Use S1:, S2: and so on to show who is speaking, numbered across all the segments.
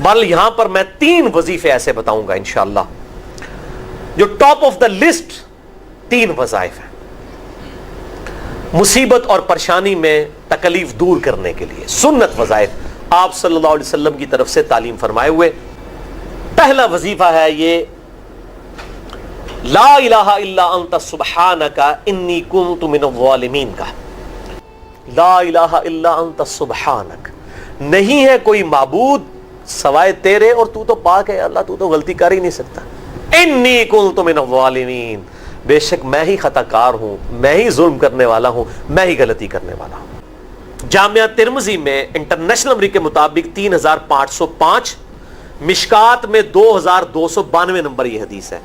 S1: بل یہاں پر میں 3 وظیفے ایسے بتاؤں گا انشاءاللہ جو ٹاپ آف دا لسٹ 3 وظائف ہیں مصیبت اور پریشانی میں تکلیف دور کرنے کے لیے، سنت وظائف آپ صلی اللہ علیہ وسلم کی طرف سے تعلیم فرمائے ہوئے۔ پہلا وظیفہ ہے یہ لا الہ الا انت سبحانک انی کنت من الظالمین کا۔ لا الہ الا انت سبحانک، نہیں ہے کوئی معبود سوائے تیرے اور تو پاک ہے اللہ، تو غلطی کر ہی نہیں سکتا۔ انی کنت من الظالمین، بے شک میں ہی خطا کار ہوں، میں ہی ظلم کرنے والا ہوں، میں ہی غلطی کرنے والا ہوں۔ جامعہ ترمذی میں انٹرنیشنل نمبر کے مطابق 3505، مشکات میں 2292 نمبر یہ حدیث ہے،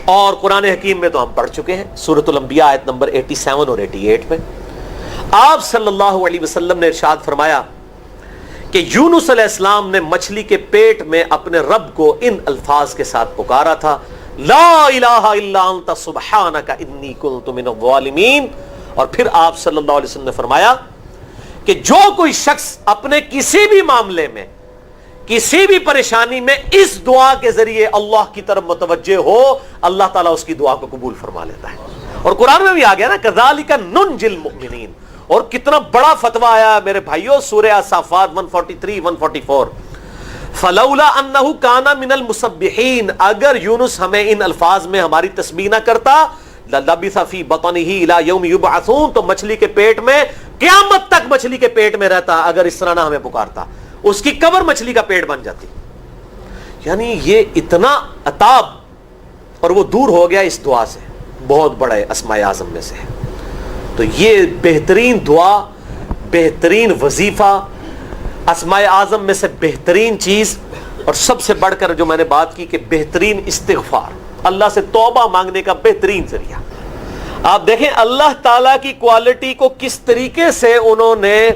S1: اور قرآن حکیم میں تو ہم پڑھ چکے ہیں سورۃ الانبیاء آیت نمبر 87 اور 88 میں۔ آپ صلی اللہ علیہ وسلم نے ارشاد فرمایا کہ یونس علیہ السلام نے مچھلی کے پیٹ میں اپنے رب کو ان الفاظ کے ساتھ پکارا تھا، لا الہ الا انت سبحانک انی کنت من الظالمین، اور پھر آپ صلی اللہ علیہ وسلم نے فرمایا کہ جو کوئی شخص اپنے کسی بھی معاملے میں، کسی بھی پریشانی میں اس دعا کے ذریعے اللہ کی طرف متوجہ ہو، اللہ تعالیٰ اس کی دعا کو قبول فرما لیتا ہے۔ اور قرآن میں بھی آ گیا نا کذالک ننجی المؤمنین، اور کتنا بڑا فتویٰ آیا میرے بھائیوں سورہ الصافات 143 144، فلولا انہ کان من المسبحین، اگر یونس ہمیں ان الفاظ میں ہماری تسبیح نہ کرتا، للبث فی بطنہ الی یوم یبعثون، تو مچھلی کے پیٹ میں قیامت تک مچھلی کے پیٹ میں رہتا اگر اس طرح نہ ہمیں پکارتا، اس کی قبر مچھلی کا پیٹ بن جاتی۔ یعنی یہ اتنا عطاب، اور وہ دور ہو گیا اس دعا سے، بہت بڑے اسماء اعظم میں سے ہے۔ تو یہ بہترین دعا، بہترین وظیفہ، اسماء اعظم میں سے بہترین چیز، اور سب سے بڑھ کر جو میں نے بات کی کہ بہترین استغفار، اللہ سے توبہ مانگنے کا بہترین ذریعہ۔ آپ دیکھیں اللہ تعالیٰ کی کوالٹی کو کس طریقے سے انہوں نے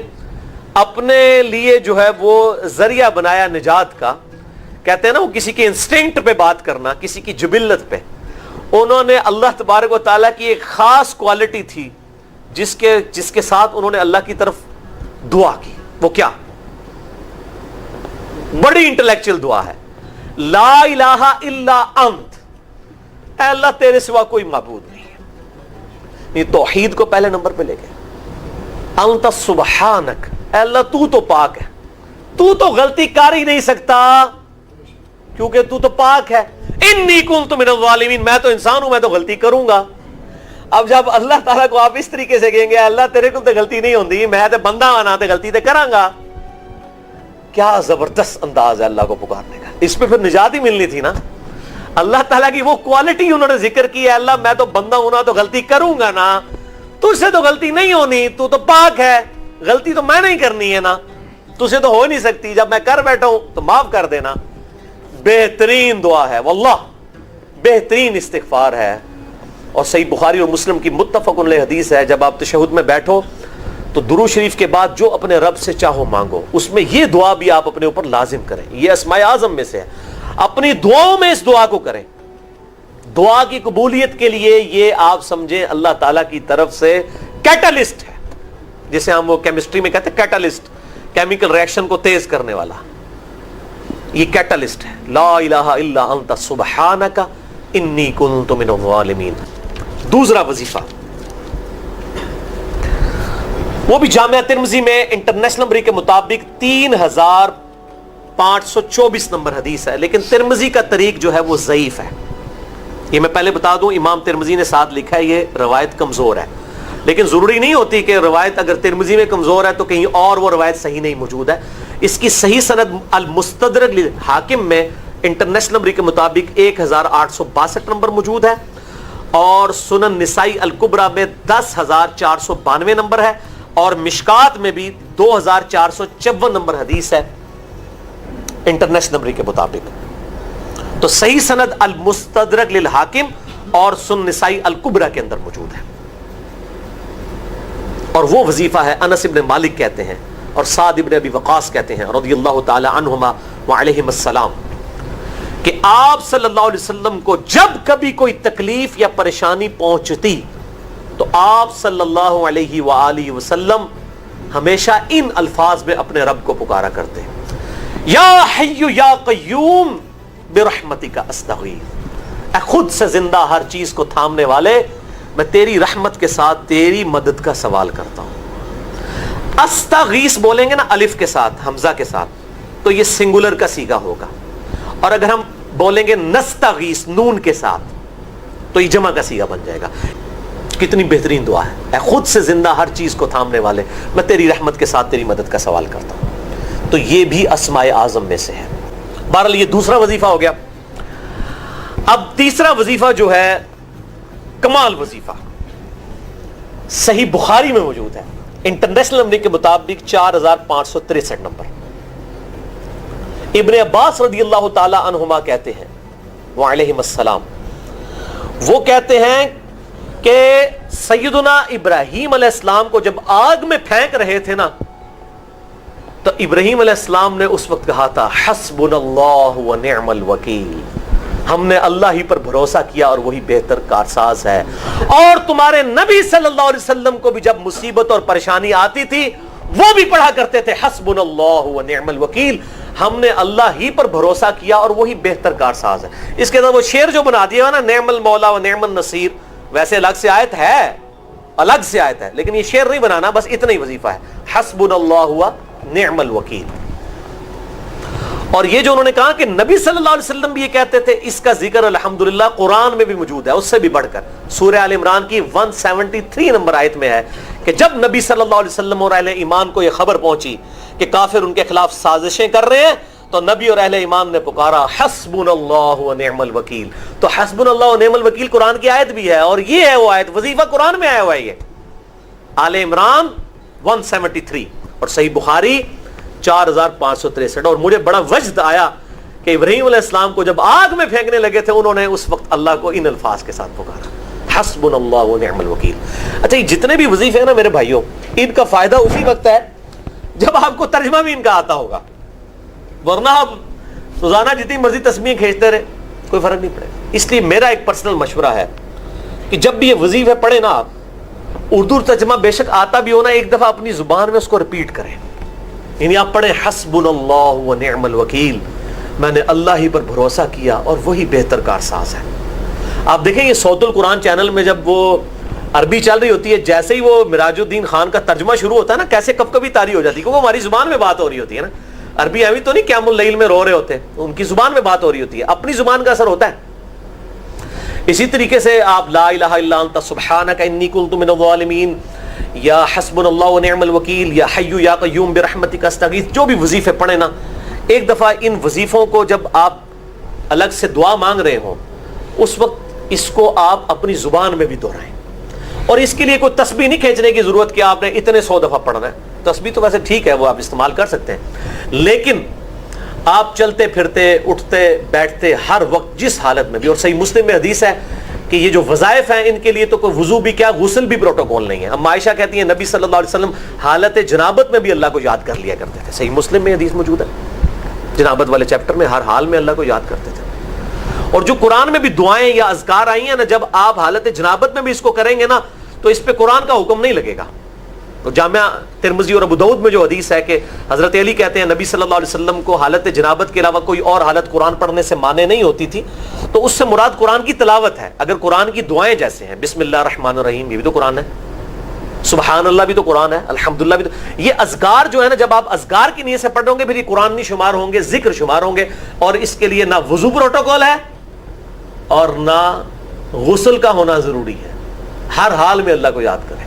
S1: اپنے لیے جو ہے وہ ذریعہ بنایا نجات کا۔ کہتے ہیں نا وہ کسی کے انسٹنکٹ پہ بات کرنا، کسی کی جبلت پہ، انہوں نے اللہ تبارک و تعالیٰ کی ایک خاص کوالٹی تھی جس کے ساتھ انہوں نے اللہ کی طرف دعا کی۔ وہ کیا؟ بڑی انٹلیکچوئل دعا ہے، لا الہ الا انت، اے اللہ تیرے سوا کوئی معبود نہیں ہے، یہ توحید کو پہلے نمبر پہ لے گئے۔ انت سبحانک، اے اللہ تو پاک ہے، تو غلطی کر ہی نہیں سکتا کیونکہ تو پاک ہے۔ انی کنت من الظالمین، میں تو انسان ہوں، میں تو غلطی کروں گا۔ اب جب اللہ تعالیٰ کو آپ اس طریقے سے کہیں گے اللہ تیرے کو تو غلطی نہیں ہوندی، میں تو بندہ آنا تو غلطی تو کراں گا، کیا زبردست انداز ہے اللہ کو پکارنے کا۔ اس پہ پھر نجات ہی ملنی تھی نا۔ اللہ تعالیٰ کی وہ کوالٹی انہوں نے ذکر کی ہے، اللہ میں تو بندہ ہوں نا تو غلطی کروں گا نا، تجھ سے تو غلطی نہیں ہونی، تو پاک ہے، غلطی تو میں نہیں کرنی ہے نا، تجھ سے تو ہو نہیں سکتی، جب میں کر بیٹھا ہوں تو معاف کر دینا۔ بہترین دعا ہے واللہ، بہترین استغفار ہے، اور صحیح بخاری اور مسلم کی متفق علیہ حدیث ہے، جب آپ تشہد میں بیٹھو تو درود شریف کے بعد جو اپنے رب سے چاہو مانگو، اس میں یہ دعا بھی آپ اپنے اوپر لازم کریں، یہ اسماء اعظم میں سے ہے، اپنی دعاؤں میں اس دعا کو کریں۔ دعا کی قبولیت کے لیے یہ آپ سمجھیں اللہ تعالیٰ کی طرف سے کیٹالسٹ ہے، جسے ہم وہ کیمسٹری میں کہتے ہیں کیٹالسٹ، کیمیکل ریئیکشن کو تیز کرنے والا، یہ کیٹالسٹ ہے۔ لا الہ الا انت سبحانک انی کنت من الظالمین۔ دوسرا وظیفہ وہ بھی جامعہ ترمذی میں انٹرنیشنل نمبر کے مطابق 3524 نمبر حدیث ہے، لیکن ترمذی کا طریق جو ہے وہ ضعیف ہے۔ یہ میں پہلے بتا دوں، امام ترمذی نے ساتھ لکھا ہے یہ روایت کمزور ہے، لیکن ضروری نہیں ہوتی کہ روایت اگر ترمذی میں کمزور ہے تو کہیں اور وہ روایت صحیح نہیں موجود ہے۔ اس کی صحیح سند المستدرک للحاکم میں انٹرنیشنل نمبر کے مطابق 1862 نمبر موجود ہے، اور سنن نسائی الکبریٰ میں 10492 نمبر ہے، اور مشکات میں بھی 2454 نمبر حدیث ہے انٹرنیشنل نمبر کے مطابق۔ تو صحیح سند المستدرک للحاکم اور سنن نسائی الکبریٰ کے اندر موجود ہے، اور وہ وظیفہ ہے انس ابن مالک کہتے ہیں اور سعد ابن ابی وقاص کہتے ہیں رضی اللہ تعالی عنہما وعلیہم السلام، کہ آپ صلی اللہ علیہ وسلم کو جب کبھی کوئی تکلیف یا پریشانی پہنچتی تو آپ صلی اللہ علیہ وآلہ وسلم ہمیشہ ان الفاظ میں اپنے رب کو پکارا کرتے ہیں، یا حی یا قیوم برحمتک استغیث، اے خود سے زندہ ہر چیز کو تھامنے والے، میں تیری رحمت کے ساتھ تیری مدد کا سوال کرتا ہوں۔ استغیث بولیں گے نا الف کے ساتھ، حمزہ کے ساتھ، تو یہ سنگولر کا صیغہ ہوگا، اور اگر ہم بولیں گے نستغیث نون کے ساتھ تو یہ جمع کا صیغہ بن جائے گا۔ کتنی بہترین دعا ہے، اے خود سے زندہ ہر چیز کو تھامنے والے، میں تیری رحمت کے ساتھ تیری مدد کا سوال کرتا ہوں۔ تو یہ بھی اسماء اعظم میں سے ہے۔ بہرحال یہ دوسرا وظیفہ ہو گیا۔ اب تیسرا وظیفہ جو ہے کمال وظیفہ، صحیح بخاری میں موجود ہے، انٹرنیشنل نمبر کے مطابق 4563 نمبر۔ ابن عباس رضی اللہ تعالی عنہما کہتے ہیں وعلیہم السلام، وہ کہتے ہیں کہ سیدنا ابراہیم علیہ السلام کو جب آگ میں پھینک رہے تھے نا، تو ابراہیم علیہ السلام نے اس وقت کہا تھا حسبنا اللہ ونعم الوکیل، ہم نے اللہ ہی پر بھروسہ کیا اور وہی بہتر کارساز ہے۔ اور تمہارے نبی صلی اللہ علیہ وسلم کو بھی جب مصیبت اور پریشانی آتی تھی وہ بھی پڑھا کرتے تھے حسبنا اللہ ونعم الوکیل، ہم نے اللہ ہی پر بھروسہ کیا اور وہی بہتر کارساز ہے۔ اس کے بعد وہ شعر جو بنا دیا نا، نعم المولا و نعم النصیر، ویسے الگ سے آیت ہے، لیکن یہ شعر نہیں بنانا، بس اتنا ہی وظیفہ ہے، حسبنا اللہ و نعم الوکیل۔ اور یہ جو انہوں نے کہا کہ نبی صلی اللہ علیہ وسلم بھی یہ کہتے تھے، اس کا ذکر الحمدللہ قرآن میں بھی موجود ہے، اس سے بھی بڑھ کر سورہ آل عمران کی 173 نمبر آیت میں ہے کہ جب نبی صلی اللہ علیہ وسلم اور اہل ایمان کو یہ خبر پہنچی کہ کافر ان کے خلاف سازشیں کر رہے ہیں، تو نبی اور اہل ایمان نے پکارا حسبنا اللہ و نعم الوکیل۔ تو حسبنا اللہ و نعم الوکیل قرآن کی آیت بھی ہے، اور یہ ہے وہ آیت، وظیفہ قرآن میں آیا ہوا ہے، یہ آل عمران 173 اور صحیح بخاری 4563۔ اور مجھے بڑا وجد آیا کہ ابراہیم علیہ السلام کو جب آگ میں پھینکنے لگے تھے، انہوں نے اس وقت اللہ کو ان الفاظ کے ساتھ پکارا حسبنا اللہ و نعم الوکیل۔ اچھا، یہ جتنے بھی وظیفے ہیں نا میرے بھائیوں، ان کا فائدہ اسی وقت ہے جب آپ کو ترجمہ بھی ان کا آتا ہوگا، ورنہ آپ روزانہ جتنی مرضی تسبیحیں کھینچتے رہے کوئی فرق نہیں پڑے گا۔ اس لیے میرا ایک پرسنل مشورہ ہے کہ جب بھی یہ وظیفے پڑھیں نا آپ، اردو ترجمہ بے شک آتا بھی ہونا، ایک دفعہ اپنی زبان میں اس کو ریپیٹ کریں، یعنی آپ پڑھیں حسبنا اللہ و نعم الوکیل، میں نے اللہ ہی پر بھروسہ کیا اور وہی بہتر کارساز ہے۔ آپ دیکھیں یہ صوت القرآن چینل میں جب وہ عربی چل رہی ہوتی ہے، جیسے ہی وہ مراج الدین خان کا ترجمہ شروع ہوتا ہے نا، کیسے کب کبھی تاری ہو جاتی ہے، کیونکہ وہ ہماری زبان میں بات ہو رہی ہوتی ہے نا، عربی ایویں تو نہیں قیام اللیل میں رو رہے ہوتے، ان کی زبان میں بات ہو رہی ہوتی ہے، اپنی زبان کا اثر ہوتا ہے۔ اسی طریقے سے آپ لا الہ الا انت سبحانک انی کنت من الظالمین، یا حسبنا اللہ و نعم الوکیل، یا حی یا قیوم برحمتک استغیث، جو بھی وظیفے پڑھیں نا، ایک دفعہ ان وظیفوں کو جب آپ الگ سے دعا مانگ رہے ہوں، اس وقت اس کو آپ اپنی زبان میں بھی دہرائیں۔ اور اس کے لیے کوئی تسبیح نہیں کھینچنے کی ضرورت کہ آپ نے اتنے 100 دفعہ پڑھنا ہے، تسبیح تو ویسے ٹھیک ہے، وہ آپ استعمال کر سکتے ہیں، لیکن آپ چلتے پھرتے اٹھتے بیٹھتے ہر وقت جس حالت میں بھی، اور صحیح مسلم میں حدیث ہے کہ یہ جو وظائف ہیں ان کے لیے تو کوئی وضو بھی کیا، غسل بھی پروٹوکول نہیں ہے۔ اب عائشہ کہتی ہیں نبی صلی اللہ علیہ وسلم حالت جنابت میں بھی اللہ کو یاد کر لیا کرتے تھے، صحیح مسلم میں حدیث موجود ہے، جنابت والے چیپٹر میں ہر حال میں اللہ کو یاد کرتے تھے۔ اور جو قرآن میں بھی دعائیں یا اذکار آئی ہیں نا، جب آپ حالت جنابت میں بھی اس کو کریں گے نا تو اس پہ قرآن کا حکم نہیں لگے گا۔ تو جامعہ ترمذی اور ابو داؤد میں جو حدیث ہے کہ حضرت علی کہتے ہیں نبی صلی اللہ علیہ وسلم کو حالت جنابت کے علاوہ کوئی اور حالت قرآن پڑھنے سے مانے نہیں ہوتی تھی، تو اس سے مراد قرآن کی تلاوت ہے۔ اگر قرآن کی دعائیں جیسے ہیں بسم اللہ الرحمن الرحیم، یہ بھی تو قرآن ہے، سبحان اللہ بھی تو قرآن ہے، الحمدللہ بھی تو، یہ اذکار جو ہے نا، جب آپ اذکار کی نیت سے پڑھ ہوں گے پھر یہ قرآن نہیں شمار ہوں گے، ذکر شمار ہوں گے، اور اس کے لیے نہ وضو پروٹوکول ہے اور نہ غسل کا ہونا ضروری ہے، ہر حال میں اللہ کو یاد کریں۔